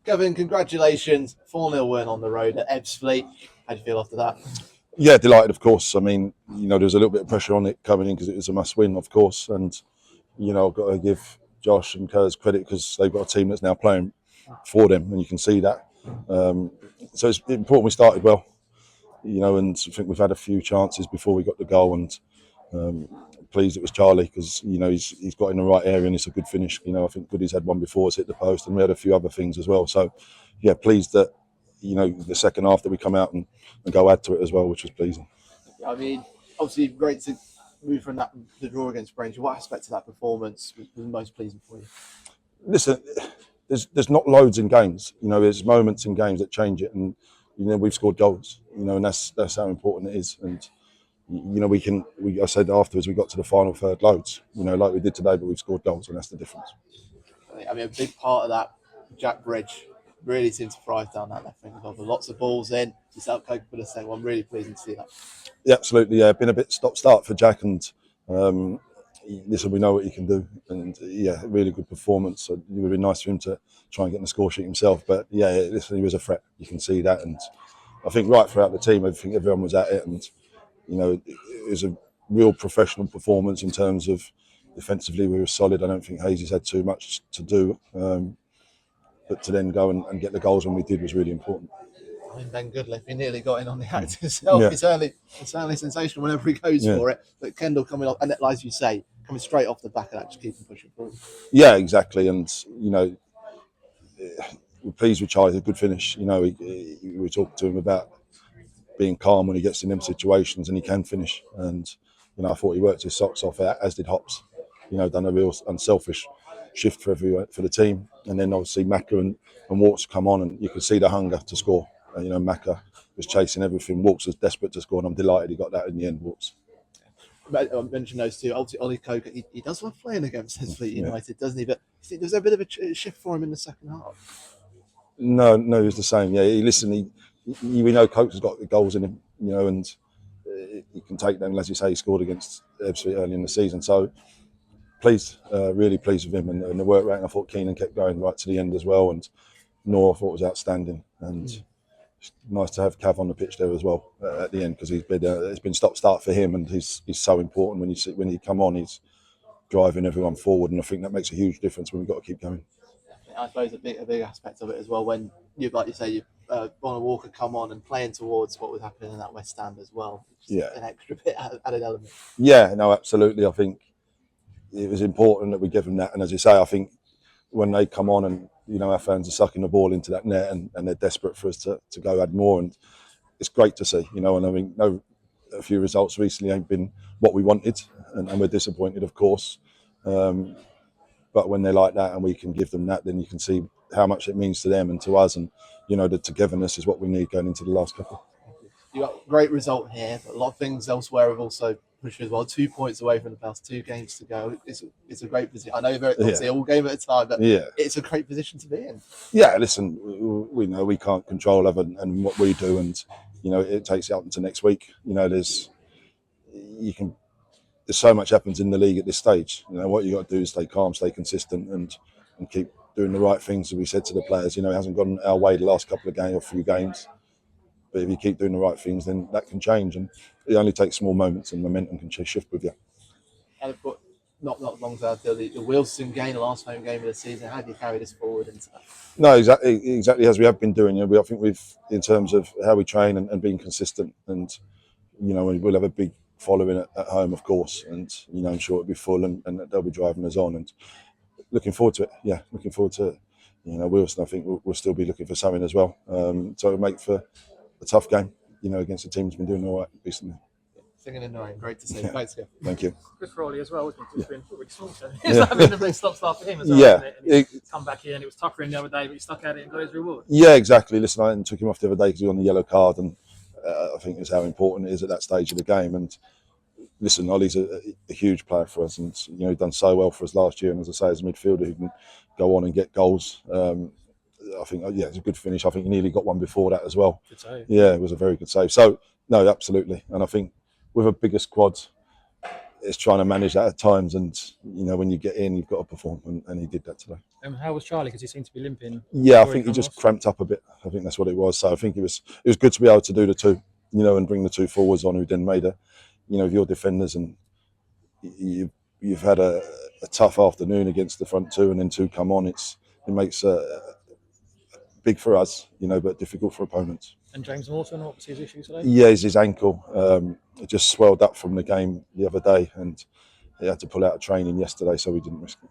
Kevin, congratulations. 4-0 win on the road at Ebbsfleet. How do you feel after that? Yeah, delighted, of course. I mean, there was a little bit of pressure on it coming in because it was a must-win, of course. And, I've got to give Josh and Kurz credit because they've got a team that's now playing for them, and you can see that. So it's important we started well, and I think we've had a few chances before we got the goal, and pleased it was Charlie because, he's got in the right area and it's a good finish. I think Goody's had one before us hit the post, and we had a few other things as well. So, yeah, pleased that, the second half that we come out and go add to it as well, which was pleasing. I mean, obviously great to move from the draw against Braintree. What aspect of that performance was most pleasing for you? Listen, there's not loads in games. There's moments in games that change it, and we've scored goals. And that's how important it is. And I said afterwards we got to the final third loads. Like we did today, but we've scored goals, and that's the difference. I mean, a big part of that, Jack Bridge really seemed to thrive down that left wing as well. Lots of balls in. Yourself capable of the same. I'm really pleased to see that. Yeah, absolutely. Yeah, been a bit stop-start for Jack, and listen, we know what he can do, and yeah, really good performance. So it would be nice for him to try and get in the score sheet himself. But yeah, listen, he was a threat. You can see that, and I think right throughout the team, I think everyone was at it, and it was a real professional performance in terms of defensively. We were solid. I don't think Hazy's had too much to do. But to then go and get the goals when we did was really important. I mean, Ben Goodliffe, he nearly got in on the act himself. Yeah. It's certainly sensational whenever he goes for it. But Kendall coming off, and as you say, coming straight off the back of that, just keeping pushing forward. Yeah, exactly. And, we're pleased with Charlie. A good finish. We talked to him about being calm when he gets in them situations, and he can finish. And, I thought he worked his socks off, as did Hops. Done a real unselfish shift for the team, and then obviously Maher and Walks come on, and you can see the hunger to score. Maher was chasing everything. Walks was desperate to score, and I'm delighted he got that in the end. Walks. I mentioned those two. Obviously, Ollie Coker, he does love playing against Ebbsfleet United, doesn't he? But was there a bit of a shift for him in the second half? No, he was the same. Yeah, we know Coker's got the goals in him, and he can take them. As you say, he scored against Ebbsfleet early in the season, so. Really pleased with him and the work rate. I thought Keenan kept going right to the end as well, and Noor I thought was outstanding. And it's nice to have Cav on the pitch there as well at the end because it's been stop-start for him, and he's so important when he come on. He's driving everyone forward, and I think that makes a huge difference when we've got to keep going. I suppose a big aspect of it as well when like you say, Bonner Walker come on and playing towards what was happening in that West Stand as well. An extra bit added element. Yeah, no, absolutely. I think it was important that we give them that, and as you say, I think when they come on and our fans are sucking the ball into that net and they're desperate for us to go add more, and it's great to see, and I mean, a few results recently ain't been what we wanted, and we're disappointed, of course, but when they're like that and we can give them that, then you can see how much it means to them and to us, and the togetherness is what we need going into the last couple. You got a great result here, but a lot of things elsewhere have also pushed as well. 2 points away from the past 2 games to go. It's a great position. I know obviously all game at a time, but it's a great position to be in. Yeah, listen, we know we can't control other than what we do, and it takes it up into next week. There's so much happens in the league at this stage. What you got to do is stay calm, stay consistent, and keep doing the right things. As we said to the players, it hasn't gone our way the last couple of games or few games. But if you keep doing the right things, then that can change, and it only takes small moments, and momentum can shift with you. And of course, not long ago, the Wilson game, the last home game of the season. How do you carry this forward into that? No, exactly as we have been doing. I think in terms of how we train and being consistent, and we'll have a big following at home, of course, and I'm sure it'll be full, and they'll be driving us on, and looking forward to it. Yeah, looking forward to it. Wilson, I think we'll still be looking for something as well. So it'll make for a tough game, against a team that's been doing all right recently. Singing in the rain, great to see. Yeah. Thanks, Kev. Thank you. Good for Ollie as well, wasn't it? It's been pretty salty. It's been a big stop-start for him as well, hasn't it? And he's come back in. It was tougher in the other day, but he stuck at it and got his reward. Yeah, exactly. Listen, I took him off the other day because he was on the yellow card, and I think it's how important it is at that stage of the game. And listen, Ollie's a huge player for us, and he's done so well for us last year. And as I say, as a midfielder who can go on and get goals. I think, it's a good finish. I think he nearly got one before that as well. Good save. Yeah, it was a very good save. So, no, absolutely. And I think with a bigger squad, it's trying to manage that at times. And when you get in, you've got to perform, and he did that today. How was Charlie? Because he seemed to be limping. Yeah, I think he just cramped up a bit. I think that's what it was. So I think it was good to be able to do the two, and bring the two forwards on who then made if you're defenders and you've had a tough afternoon against the front two, and then two come on, it makes big for us, but difficult for opponents. And James Morton, what was his issue today? Yeah, it's his ankle. It just swelled up from the game the other day, and he had to pull out of training yesterday, so we didn't risk it.